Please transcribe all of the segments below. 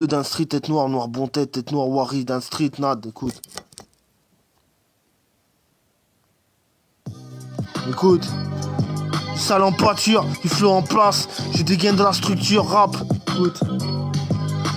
D'un street, tête noire, noir bon tête noire, Wari, d'un street, Nad, écoute. Écoute. Du sale en pâture, du flot en place, je dégaine de la structure, rap, écoute.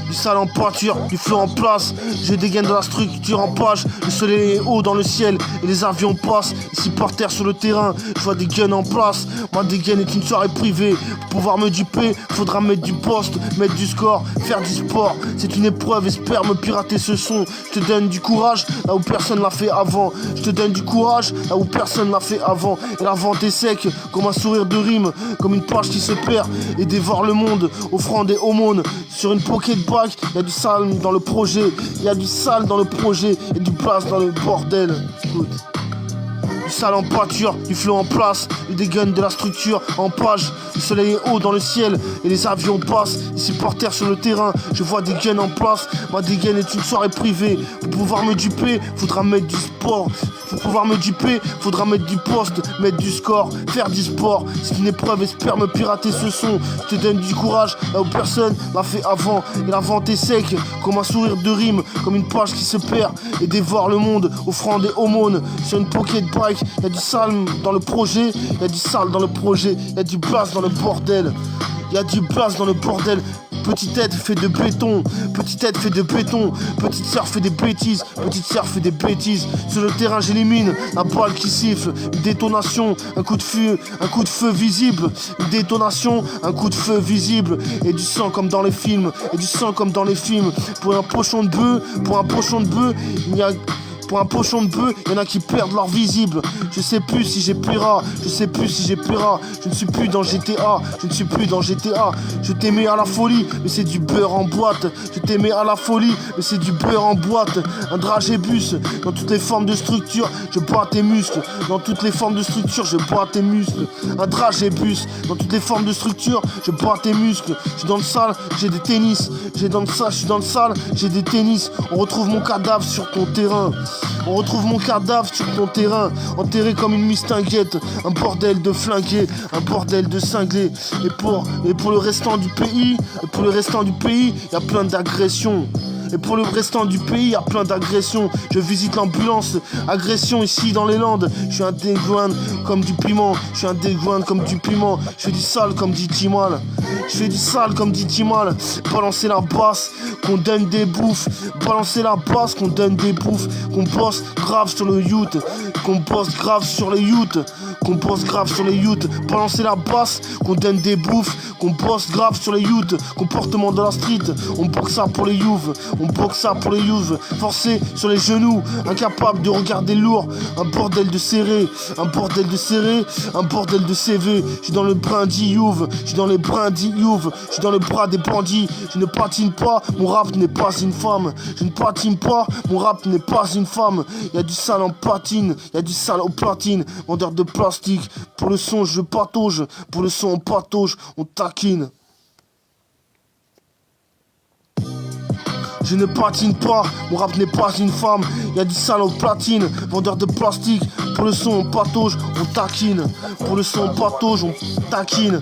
Du sale en pâture, du flot en place, je dégaine de la structure en page. Le soleil est haut dans le ciel et les avions passent. Ici par terre sur le terrain, je vois des guns en place. Ma dégaine est une soirée privée. Pour pouvoir me duper, faudra mettre du poste, mettre du score, faire du sport. C'est une épreuve, espère me pirater ce son. Je te donne du courage là où personne l'a fait avant. Je te donne du courage là où personne l'a fait avant. Et la vente est sec comme un sourire de rime, comme une page qui se perd et dévore le monde, offrant des aumônes sur une pocket bag. Il y a du sale dans le projet, il y a du sale dans le projet et du place dans le bordel. Écoute. Du sale en pâture, du flot en place, et des guns de la structure en page. Le soleil est haut dans le ciel et les avions passent. Ici par terre sur le terrain, je vois des guns en place. Ma dégaine est une soirée privée. Pour pouvoir me duper, faudra mettre du sport. Pour pouvoir me duper, faudra mettre du poste, mettre du score, faire du sport. C'est une épreuve, espère me pirater ce son. Je te donne du courage là où personne l'a fait avant. Et la vente est sec comme un sourire de rime, comme une page qui se perd et dévore le monde, offrant des aumônes sur une pocket bike. Il y a du sale dans le projet, il y a du sale dans le projet, il y a du place dans le bordel. Il y a du place dans le bordel. Petite tête fait de béton, petite tête fait de béton, petite sœur fait des bêtises, petite sœur fait des bêtises. Sur le terrain j'élimine la balle qui siffle, une détonation, un coup de feu visible, une détonation, un coup de feu visible, et du sang comme dans les films, et du sang comme dans les films. Pour un pochon de bœuf, il y a... Pour un pochon de bœuf, il y en a qui perdent leur visible. Je sais plus si j'ai paiera, je sais plus si j'ai paiera. Je ne suis plus dans GTA, je ne suis plus dans GTA. Je t'aimais à la folie, mais c'est du beurre en boîte. Je t'aimais à la folie, mais c'est du beurre en boîte. Un dragébus, dans toutes les formes de structure, je bats tes muscles. Dans toutes les formes de structure, je bats tes muscles. Un dragébus, dans toutes les formes de structure, je bats tes muscles. Je suis dans le sale, j'ai des tennis. Je suis dans le sale, j'ai des tennis. On retrouve mon cadavre sur ton terrain. On retrouve mon cadavre sur ton terrain, enterré comme une mistinguette, un bordel de flingués, un bordel de cinglés. Et pour le restant du pays, il y a plein d'agressions. Et pour le restant du pays, il y a plein d'agressions. Je visite l'ambulance, agression ici dans les Landes. Je suis un dégoût comme du piment. Je suis un dégoût comme du piment. Je fais du sale comme dit Timal. Je fais du sale comme dit Timal. Balancer la basse, qu'on donne des bouffes. Balancer la basse, qu'on donne des bouffes. Qu'on bosse grave sur le youth. Qu'on bosse grave sur les youths. Qu'on bosse grave sur les youths. Balancer la basse, qu'on donne des bouffes. Qu'on bosse grave sur les youths. Comportement de la street, on boxe ça pour les youths. On boxe ça pour les youths, forcé sur les genoux, incapable de regarder lourd, un bordel de serré, un bordel de serré, un bordel de CV. Je suis dans le brindis youth, je suis dans les brindis youth, je suis dans le bras des bandits. Je ne patine pas, mon rap n'est pas une femme. Je ne patine pas, mon rap n'est pas une femme. Il y a du sale en patine, il y a du sale aux platines, vendeur de plastique. Pour le son je patauge, pour le son on patauge, on taquine. Je ne patine pas, mon rap n'est pas une femme. Il y a du sale aux platines, vendeur de plastique. Pour le son on patauge, on taquine. Pour le son on patauge, on taquine.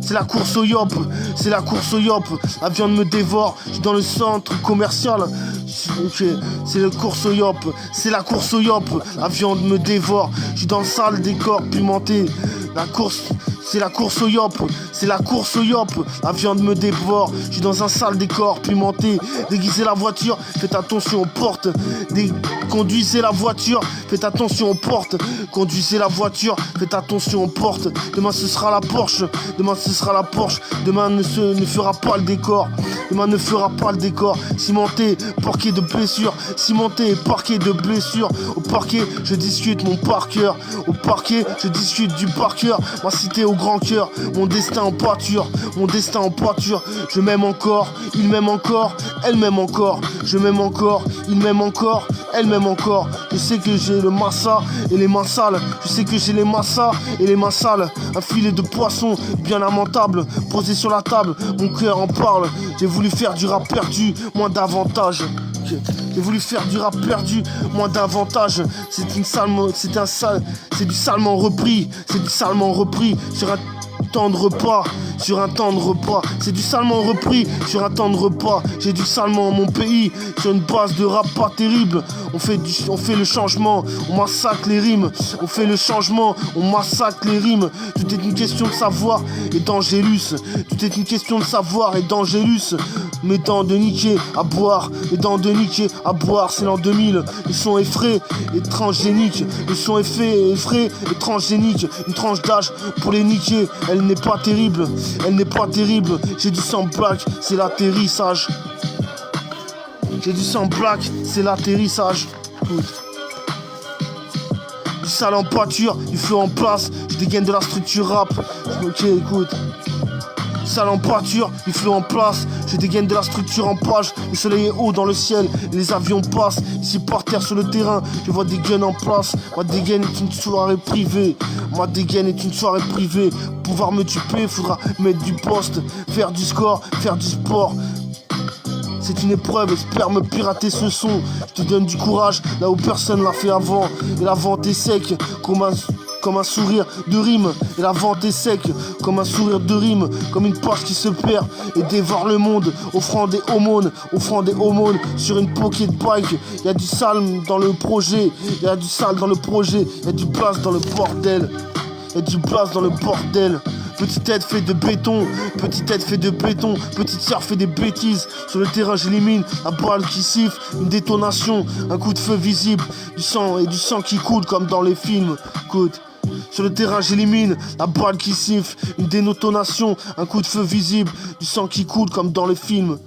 C'est la course au yop, c'est la course au yop. La viande me dévore, je suis dans le centre commercial. Ok, c'est la course au yop, c'est la course au yop. La viande me dévore, je suis dans le sale décor pimenté. La course, c'est la course au yop, c'est la course au yop. La viande me dévore, je suis dans un sale décor pimenté. Déguisez la voiture, faites attention aux portes. Conduisez la voiture, faites attention aux portes. Conduisez la voiture, faites attention aux portes. Demain ce sera la Porsche, demain ce sera la Porsche. Demain ne fera pas le décor, demain ne fera pas le décor. Cimenté, parquet de blessures, cimenté, parquet de blessures. Au parquet, je discute mon par cœur. Au parquet, je discute du par cœur. Ma cité au grand cœur, mon destin en pâture, mon destin en pâture. Je m'aime encore, il m'aime encore, elle m'aime encore. Je m'aime encore, il m'aime encore, elle m'aime encore. Je sais que j'ai le massa et les mains sales. Je sais que j'ai les massas et les mains sales. Un filet de poisson bien lamentable posé sur la table, mon cœur en parle. J'ai voulu faire du rap perdu, moins d'avantages. J'ai voulu faire du rap perdu, moins d'avantages. C'est du salement repris sur un temps de repas. sur un temps de repas. C'est du salement repris sur un temps de repas. J'ai du salement mon pays sur une base de rap pas terrible. On fait le changement, on massacre les rimes. On fait le changement, on massacre les rimes. Tout est une question de savoir et d'Angélus. Tout est une question de savoir et d'Angélus. Mes dents de niquer à boire, mes dents de niquer à boire, c'est l'an 2000. Le son est frais et transgénique. Le son est frais et transgénique. Une tranche d'âge pour les niquer. Elle n'est pas terrible, elle n'est pas terrible. J'ai du sang black, c'est l'atterrissage. J'ai du sang black, c'est l'atterrissage. Écoute. Du sale en pâture, du feu en place. Je dégaine de la structure rap. Ok, écoute. Sale en pâture, du feu en place. Je dégaine de la structure en page. Le soleil est haut dans le ciel, et les avions passent. Ici par terre sur le terrain, je vois des guns en place. Ma dégaine est une soirée privée. Ma dégaine est une soirée privée. Pour pouvoir me tuer, faudra mettre du poste, faire du score, faire du sport. C'est une épreuve, espère me pirater ce son. Je te donne du courage là où personne l'a fait avant. Et la vente est sec comme un sourire de rime. Et la vente est sec comme un sourire de rime. Comme une poche qui se perd et dévore le monde. Offrant des aumônes sur une pocket bike. Y'a du sale dans le projet. Y'a du sale dans le projet. Y'a du place dans le bordel. Y'a du place dans le bordel. Petite tête fait de béton, petite tête fait de béton, petite sœur fait des bêtises. Sur le terrain j'élimine la balle qui siffle, une détonation, un coup de feu visible, du sang et du sang qui coule comme dans les films. Écoute. Sur le terrain j'élimine la balle qui siffle, une détonation, un coup de feu visible, du sang qui coule comme dans les films.